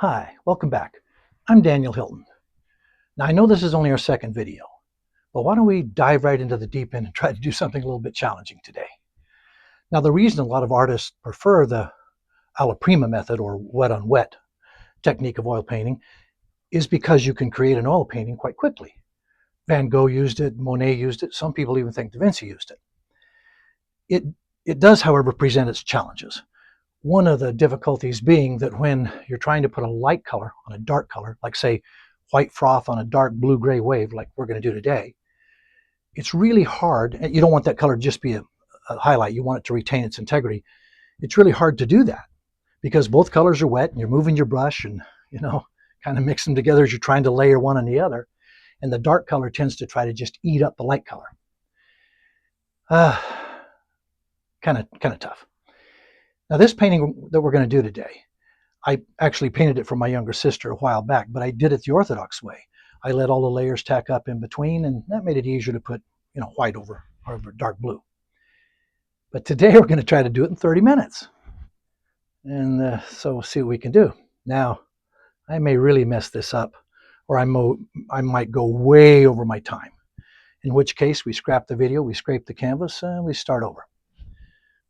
Hi, welcome back. I'm Daniel Hylton. Now I know this is only our second video, but why don't we dive right into the deep end and try to do something a little bit challenging today. Now the reason a lot of artists prefer the Alla Prima method or wet on wet technique of oil painting is because you can create an oil painting quite quickly. Van Gogh used it, Monet used it, some people even think Da Vinci used it. It does, however, present its challenges. One of the difficulties being that when you're trying to put a light color on a dark color, like say white froth on a dark blue-gray wave like we're going to do today, it's really hard. You don't want that color to just be a highlight. You want it to retain its integrity. It's really hard to do that because both colors are wet and you're moving your brush and, kind of mix them together as you're trying to layer one on the other. And the dark color tends to try to just eat up the light color. Kind of tough. Now this painting that we're going to do today, I actually painted it for my younger sister a while back, but I did it the Orthodox way. I let all the layers tack up in between, and that made it easier to put, white over dark blue. But today we're going to try to do it in 30 minutes. And so we'll see what we can do. Now, I may really mess this up, or I might go way over my time, in which case we scrap the video, we scrape the canvas, and we start over.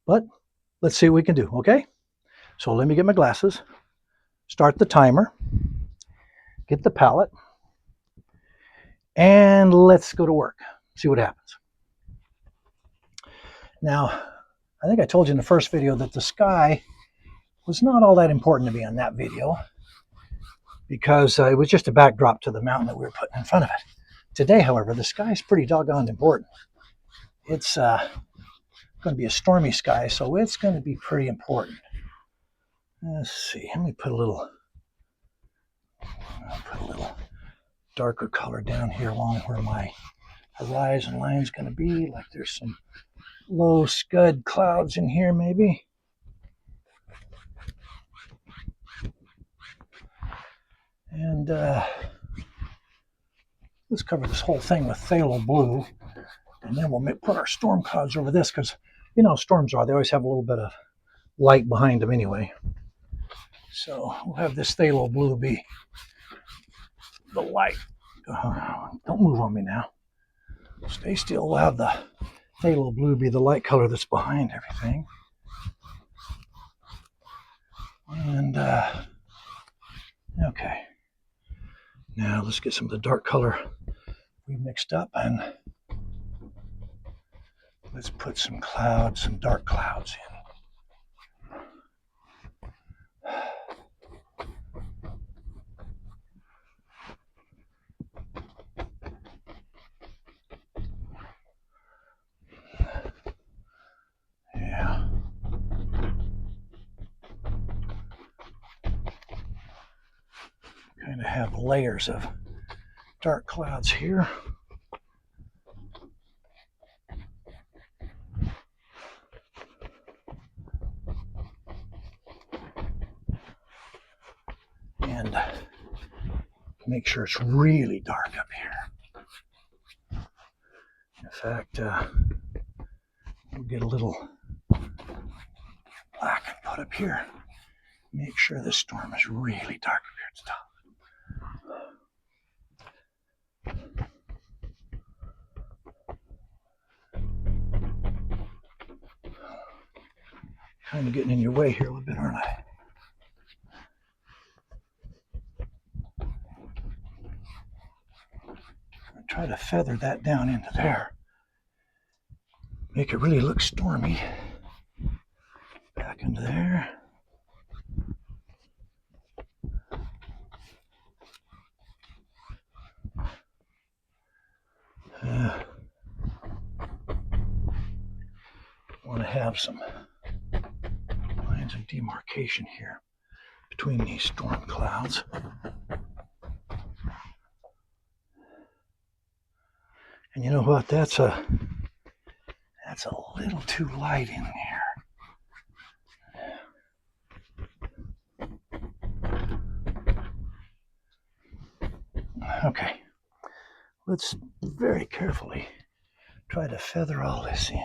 But let's see what we can do, okay? So let me get my glasses, start the timer, get the palette, and let's go to work, see what happens. Now, I think I told you in the first video that the sky was not all that important to me on that video because it was just a backdrop to the mountain that we were putting in front of it. Today, however, the sky is pretty doggone important. It's going to be a stormy sky, so it's going to be pretty important. Let's see, let me put a little darker color down here along where my horizon line is going to be, like there's some low scud clouds in here maybe. And let's cover this whole thing with phthalo blue, and then we'll put our storm clouds over this because you know how storms are, they always have a little bit of light behind them anyway. So we'll have this phthalo blue be the light. Don't move on me now. Stay still. We'll have the phthalo blue be the light color that's behind everything. And okay. Now let's get some of the dark color we mixed up and let's put some clouds, some dark clouds in. Yeah. Kind of have layers of dark clouds here. And make sure it's really dark up here. In fact, we'll get a little black and put up here. Make sure this storm is really dark up here at the top. Kind of getting in your way here a little bit, aren't I? Try to feather that down into there. Make it really look stormy. Back into there. Want to have some lines of demarcation here between these storm clouds. And you know what? That's a little too light in there. Okay. Let's very carefully try to feather all this in.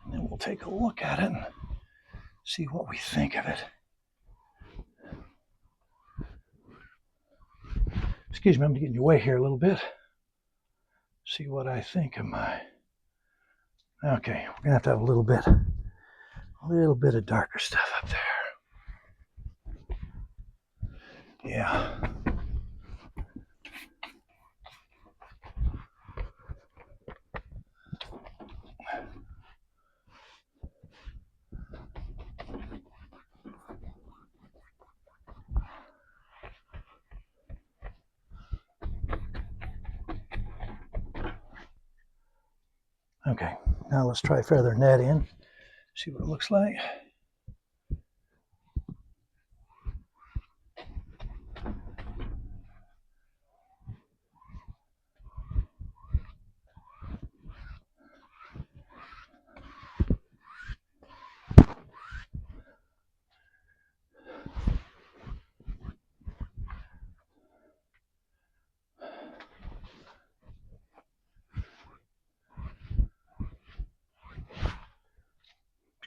And then we'll take a look at it and see what we think of it. Excuse me, I'm getting your way here a little bit. See what I think of my. Okay, we're gonna have to have a little bit of darker stuff up there. Yeah. Okay, now let's try feathering that in. See what it looks like.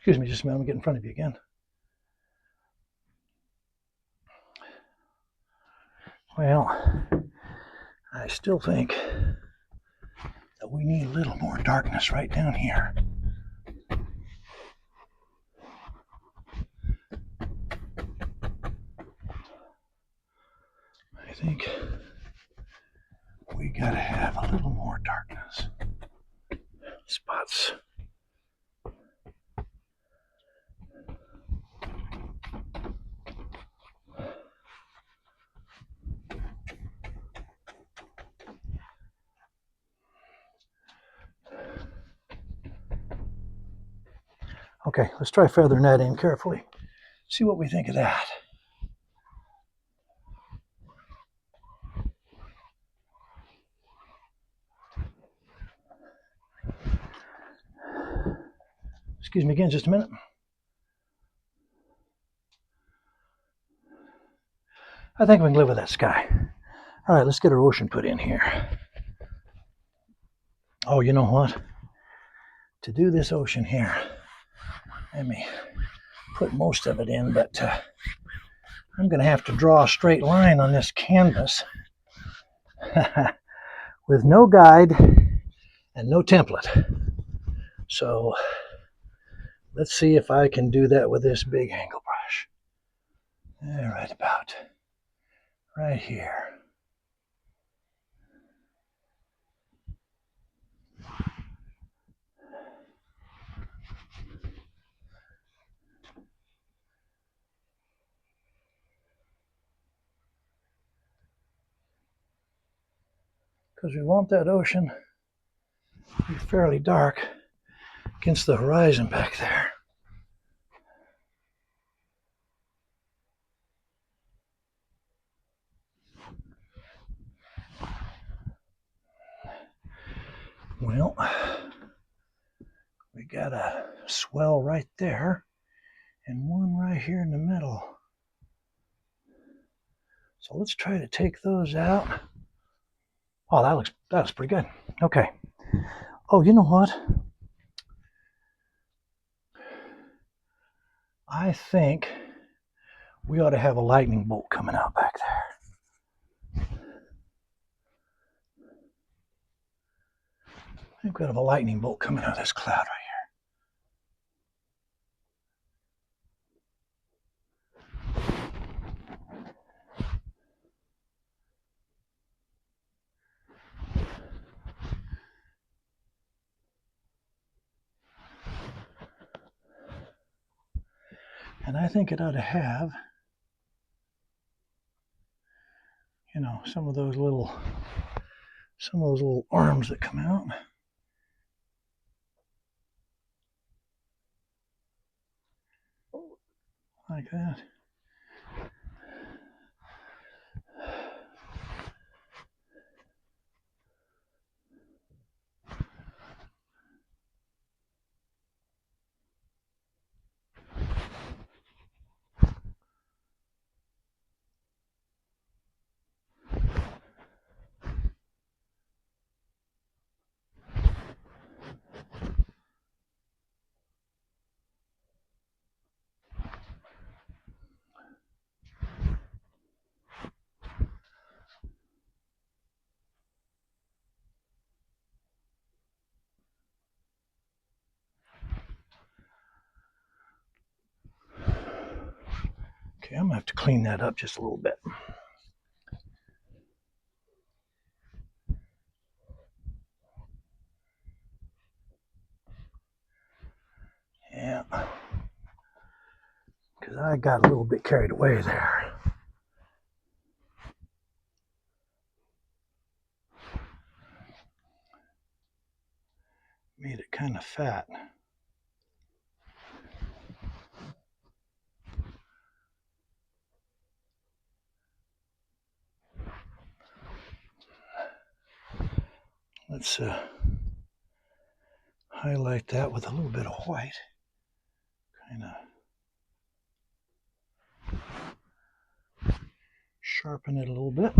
Excuse me just a minute, I'm gonna get in front of you again. Well, I still think that we need a little more darkness right down here. I think we gotta have a little more darkness. Spots. Okay, let's try feathering that in carefully. See what we think of that. Excuse me again, just a minute. I think we can live with that sky. All right, let's get our ocean put in here. Oh, you know what? To do this ocean here, let me put most of it in, but I'm going to have to draw a straight line on this canvas with no guide and no template. So let's see if I can do that with this big angle brush. Right about right here. Because we want that ocean to be fairly dark against the horizon back there. Well, we got a swell right there and one right here in the middle. So let's try to take those out. Oh, that looks pretty good. Okay. Oh, you know what? I think we ought to have a lightning bolt coming out back there. I think we ought to have a lightning bolt coming out of this cloud right here. And I think it ought to have, you know, some of those little arms that come out. Like that. Okay, I'm gonna have to clean that up just a little bit. Yeah, because I got a little bit carried away there. Made it kind of fat. Let's highlight that with a little bit of white. Kind of sharpen it a little bit.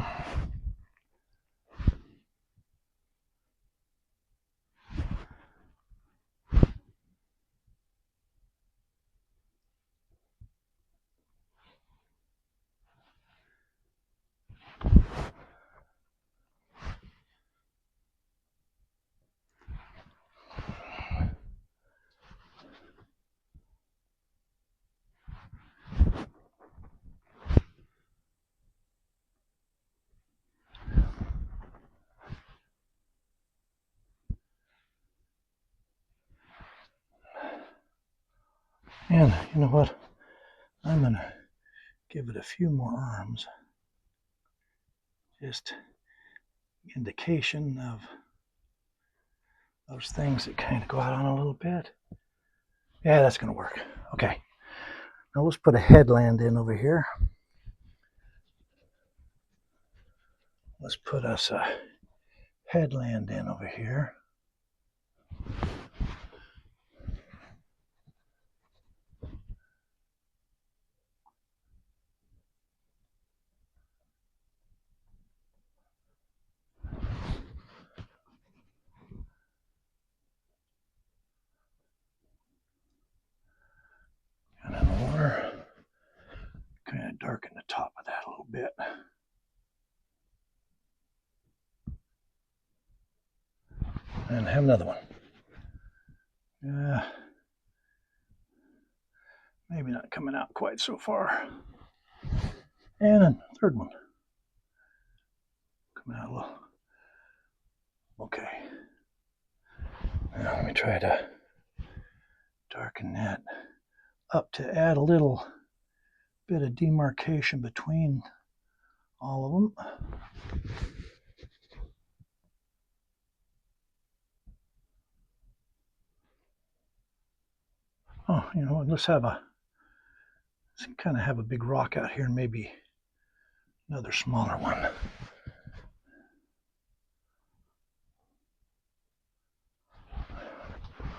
And you know what? I'm gonna give it a few more arms. Just indication of those things that kind of go out on a little bit. Yeah, that's gonna work. Okay. Now let's put a headland in over here. Let's put us a headland in over here. And in the water, kind of darken the top of that a little bit. And have another one. Maybe not coming out quite so far. And a third one. Coming out a little. Okay. Now let me try to darken that up to add a little bit of demarcation between all of them. Oh, you know what? Let's kind of have a big rock out here and maybe another smaller one.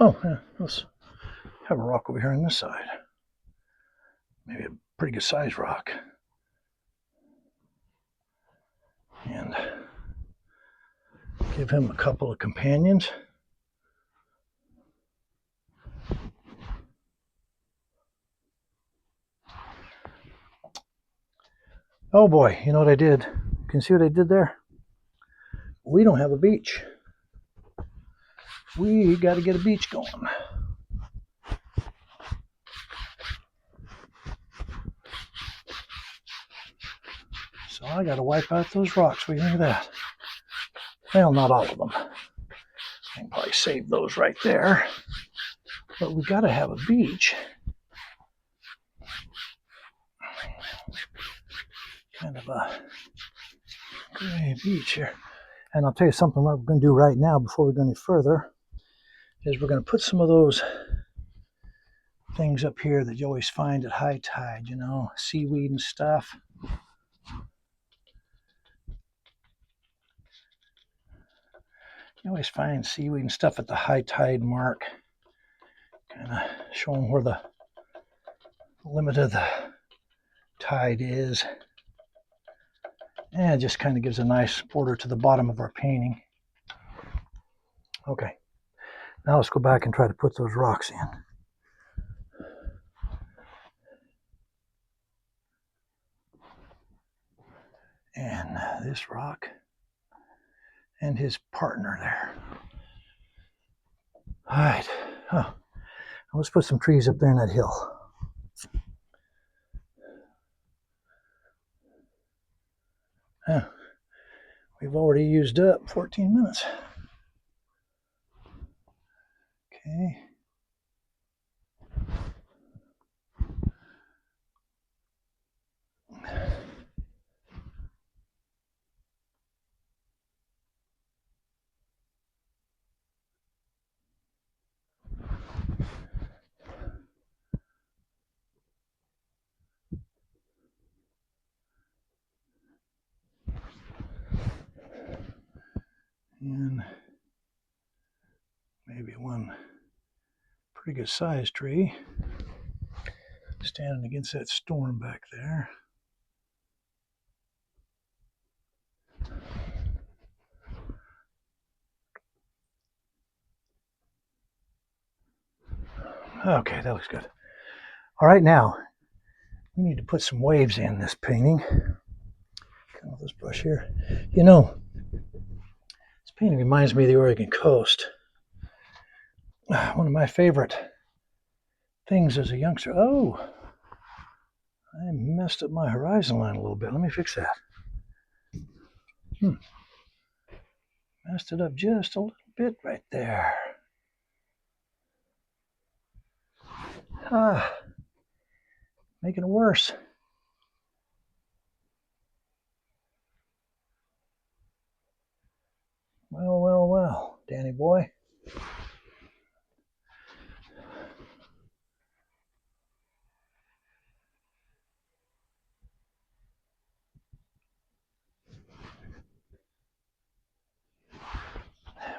Oh, yeah, let's have a rock over here on this side. Maybe a pretty good sized rock. And give him a couple of companions. Oh boy, you know what I did? You can see what I did there? We don't have a beach. We got to get a beach going. So I got to wipe out those rocks. What do you think of that? Well, not all of them. I can probably save those right there. But we got to have a beach. Kind of a gray beach here. And I'll tell you something what we're going to do right now before we go any further is we're going to put some of those things up here that you always find at high tide, you know, seaweed and stuff. You always find seaweed and stuff at the high tide mark, kind of showing where the limit of the tide is. And it just kind of gives a nice border to the bottom of our painting. Okay, now let's go back and try to put those rocks in. And this rock and his partner there. All right, let's put some trees up there in that hill. We've already used up 14 minutes. Okay. And maybe one pretty good sized tree standing against that storm back there. Okay, that looks good. All right, now we need to put some waves in this painting. Come with this brush here. You know, this painting reminds me of the Oregon coast. One of my favorite things as a youngster. Oh, I messed up my horizon line a little bit. Let me fix that. Messed it up just a little bit right there. Making it worse. Well, well, well, Danny boy.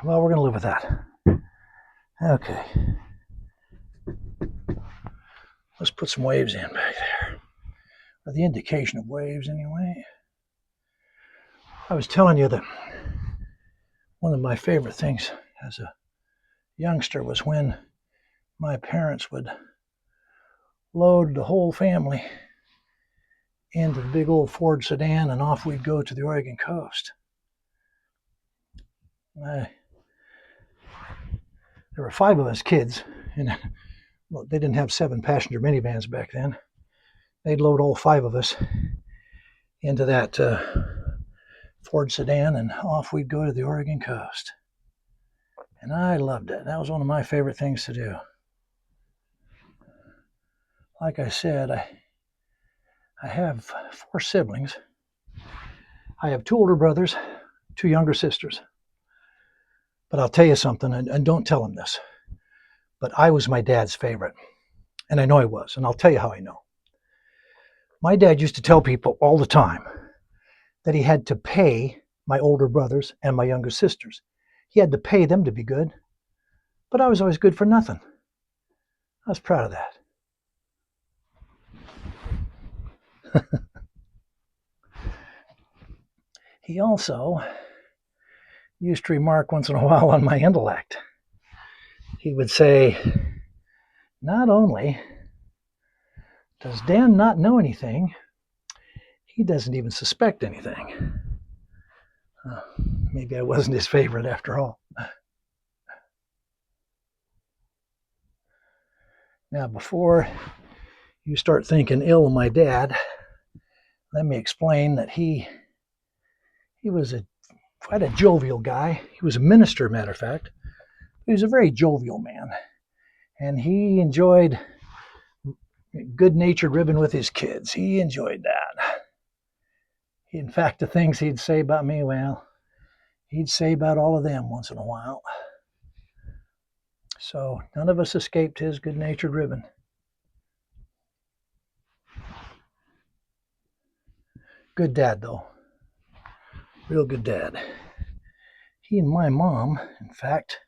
Well, we're going to live with that. Okay. Let's put some waves in back there. Or the indication of waves, anyway. I was telling you that one of my favorite things as a youngster was when my parents would load the whole family into the big old Ford sedan and off we'd go to the Oregon coast. There were 5 of us kids, and well, they didn't have 7-passenger minivans back then. They'd load all 5 of us into that Ford sedan, and off we'd go to the Oregon coast. And I loved it. That was one of my favorite things to do. Like I said, I have 4 siblings. I have 2 older brothers, 2 younger sisters. But I'll tell you something, and don't tell them this, but I was my dad's favorite. And I know I was, and I'll tell you how I know. My dad used to tell people all the time that he had to pay my older brothers and my younger sisters. He had to pay them to be good, but I was always good for nothing. I was proud of that. He also used to remark once in a while on my intellect. He would say, not only does Dan not know anything, he doesn't even suspect anything. Maybe I wasn't his favorite after all. Now, before you start thinking ill of my dad, let me explain that he was quite a jovial guy. He was a minister, matter of fact. He was a very jovial man, and he enjoyed good-natured ribbing with his kids. He enjoyed that. In fact, the things he'd say about me, well, he'd say about all of them once in a while. So none of us escaped his good-natured ribbing. Good dad, though. Real good dad. He and my mom, in fact,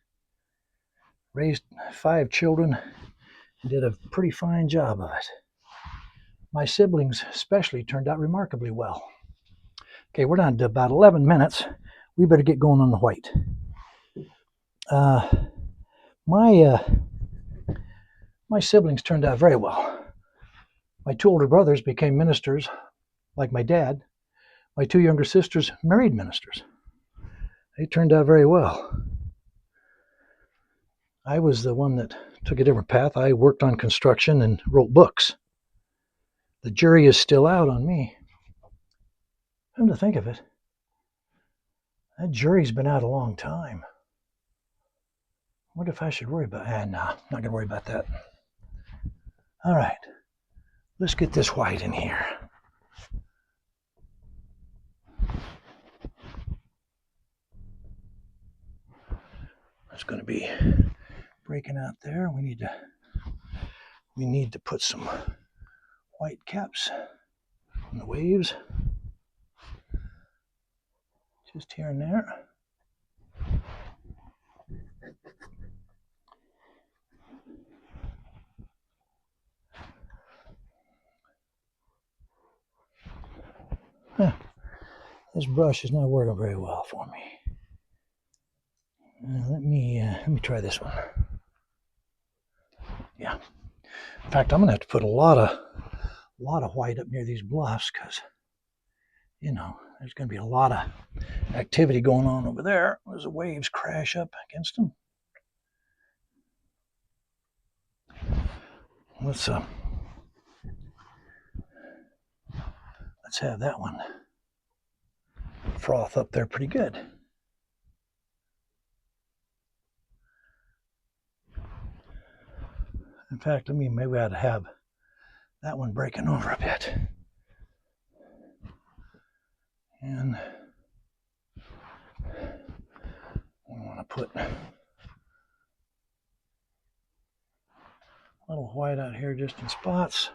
raised 5 children and did a pretty fine job of it. My siblings especially turned out remarkably well. Okay, we're down to about 11 minutes. We better get going on the white. My siblings turned out very well. My 2 older brothers became ministers, like my dad. My 2 younger sisters married ministers. They turned out very well. I was the one that took a different path. I worked on construction and wrote books. The jury is still out on me. Come to think of it, That jury's been out a long time. What if I should worry about? Nah, not gonna worry about that. All right, let's get this white in here. It's going to be breaking out there. We need to put some white caps on the waves, just here and there. Huh. This brush is not working very well for me. Let me try this one. Yeah. In fact, I'm gonna have to put a lot of white up near these bluffs because, you know, there's gonna be a lot of activity going on over there as the waves crash up against them. Let's have that one froth up there pretty good. In fact, maybe I ought to have that one breaking over a bit. And we want to put a little white out here just in spots.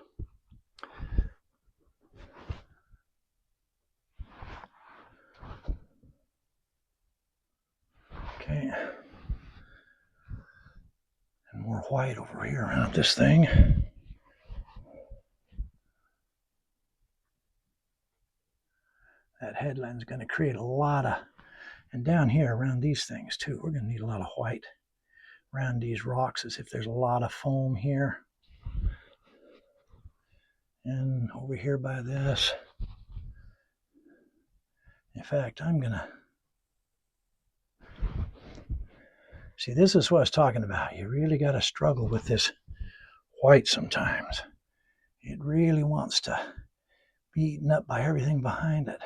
Okay. And more white over here around this thing. That headland's going to create a lot of, and down here around these things too, we're going to need a lot of white around these rocks as if there's a lot of foam here. And over here by this. In fact, I'm going to, see, this is what I was talking about. You really got to struggle with this white sometimes. It really wants to be eaten up by everything behind it.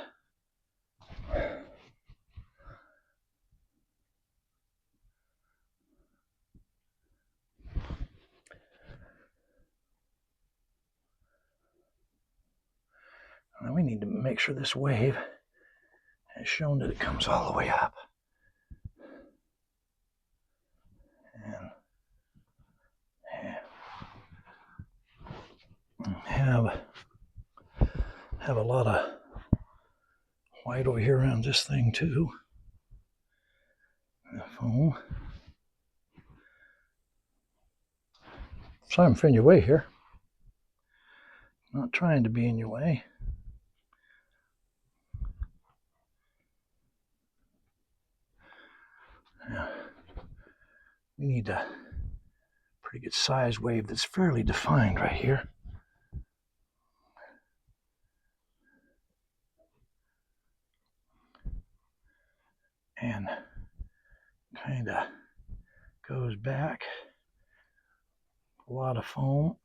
Now we need to make sure this wave has shown that it comes all the way up. And have a lot of white over here around this thing too. The foam. Sorry I'm in your way here. Not trying to be in your way. Yeah. We need a pretty good size wave that's fairly defined right here. And kind of goes back. A lot of foam.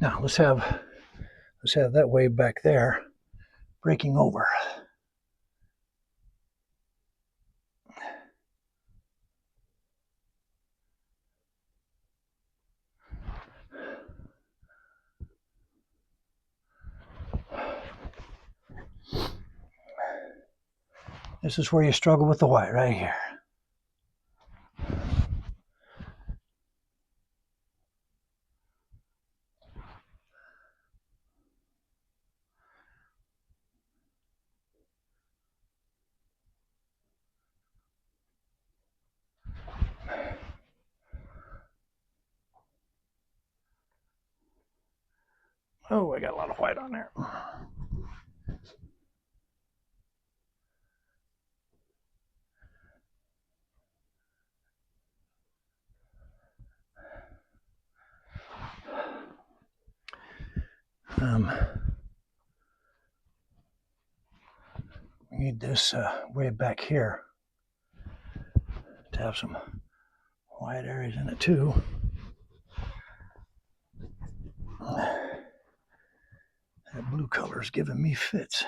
Now let's have that wave back there breaking over. This is where you struggle with the white right here. Oh, I got a lot of white on there. We need this way back here to have some white areas in it too. That blue color is giving me fits.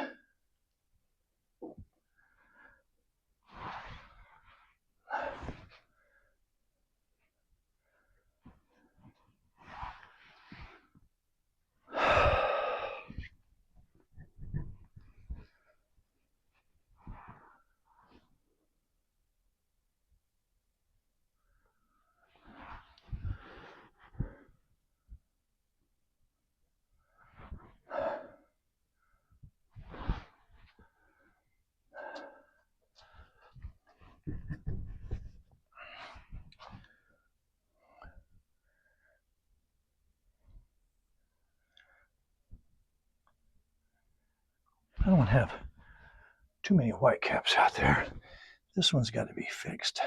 I don't want to have too many white caps out there. This one's got to be fixed.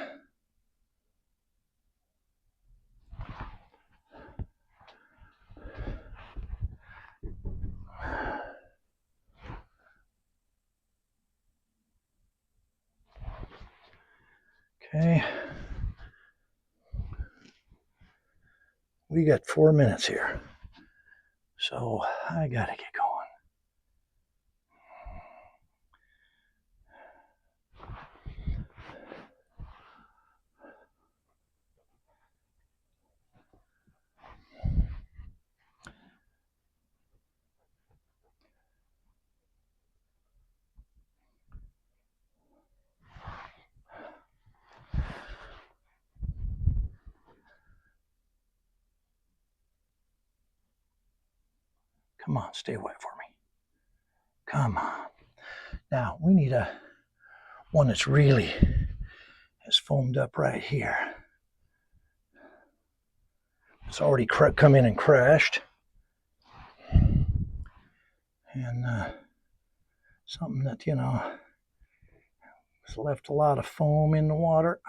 Okay. We got 4 minutes here. So I got to get going. Come on, stay white for me. Come on. Now we need one that's really has foamed up right here. It's already come in and crashed. And something that, has left a lot of foam in the water.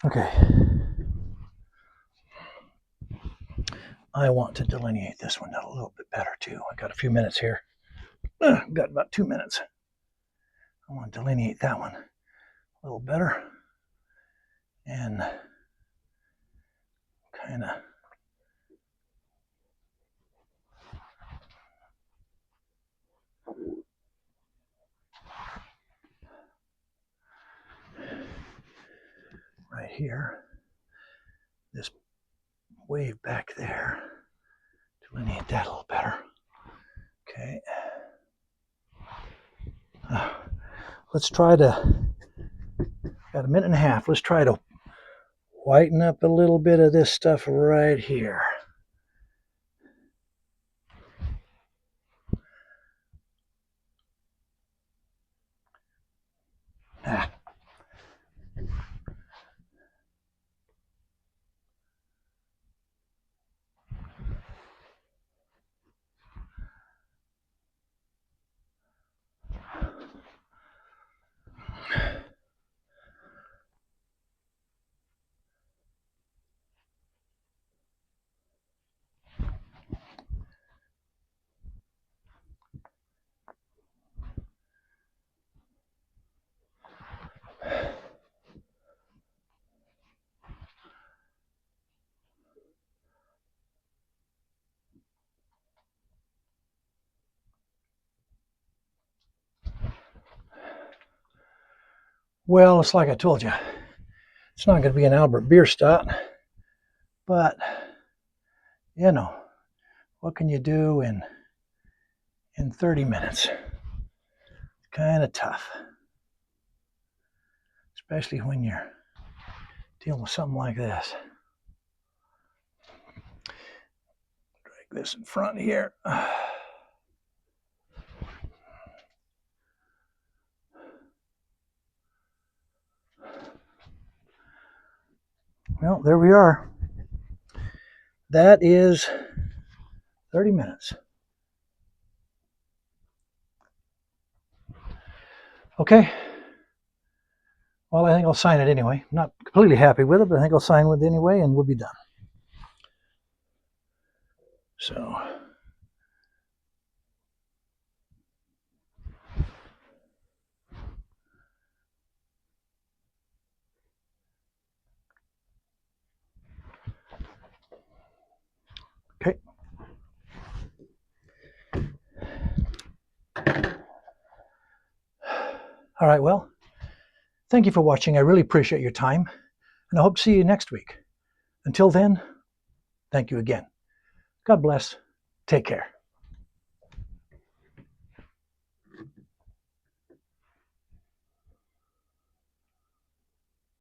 Okay. I want to delineate this one a little bit better too. I got a few minutes here. Got about 2 minutes. I want to delineate that one a little better and kind of right here. This wave back there. Delineate that a little better. Okay. Let's try to, got a minute and a half. Let's try to whiten up a little bit of this stuff right here. Ah. Well, it's like I told you, it's not going to be an Albert Bierstadt, but what can you do in 30 minutes? kind of tough, especially when you're dealing with something like this. Drag this in front here. Well, there we are. That is 30 minutes. Okay. Well, I think I'll sign it anyway. I'm not completely happy with it, but I think I'll sign with it anyway, and we'll be done. So, okay. All right, well, thank you for watching. I really appreciate your time, and I hope to see you next week. Until then, thank you again. God bless. Take care.